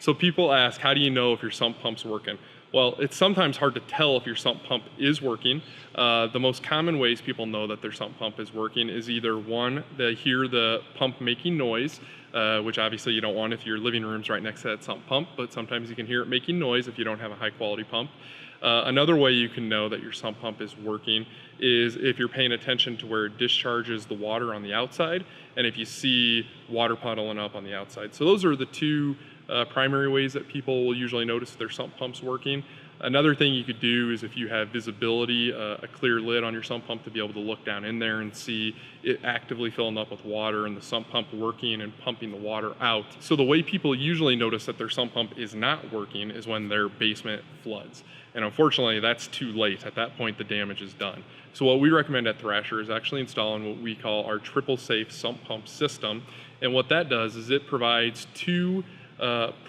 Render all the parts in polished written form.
So people ask, how do you know if your sump pump's working? Well, it's sometimes hard to tell if your sump pump is working. The most common ways people know that their sump pump is working is either one, they hear the pump making noise, which obviously you don't want if your living room's right next to that sump pump, but sometimes you can hear it making noise if you don't have a high quality pump. Another way you can know that your sump pump is working is if you're paying attention to where it discharges the water on the outside, and if you see water puddling up on the outside. So those are the two primary ways that people will usually notice their sump pump's working. Another thing you could do is if you have visibility, a clear lid on your sump pump, to be able to look down in there and see it actively filling up with water and the sump pump working and pumping the water out. So the way people usually notice that their sump pump is not working is when their basement floods. And unfortunately, that's too late. At that point, the damage is done. So what we recommend at Thrasher is actually installing what we call our triple safe sump pump system. And what that does is it provides two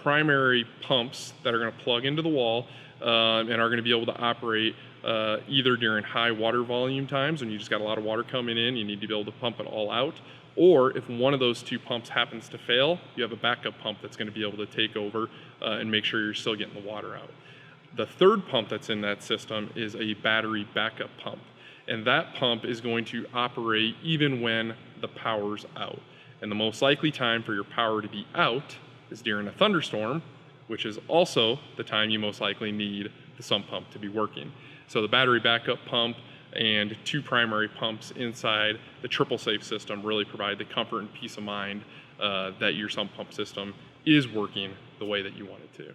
primary pumps that are going to plug into the wall and are going to be able to operate either during high water volume times when you just got a lot of water coming in, you need to be able to pump it all out, or if one of those two pumps happens to fail, you have a backup pump that's going to be able to take over and make sure you're still getting the water out. The third pump that's in that system is a battery backup pump, and that pump is going to operate even when the power's out. And the most likely time for your power to be out is during a thunderstorm, which is also the time you most likely need the sump pump to be working. So the battery backup pump and two primary pumps inside the triple safe system really provide the comfort and peace of mind that your sump pump system is working the way that you want it to.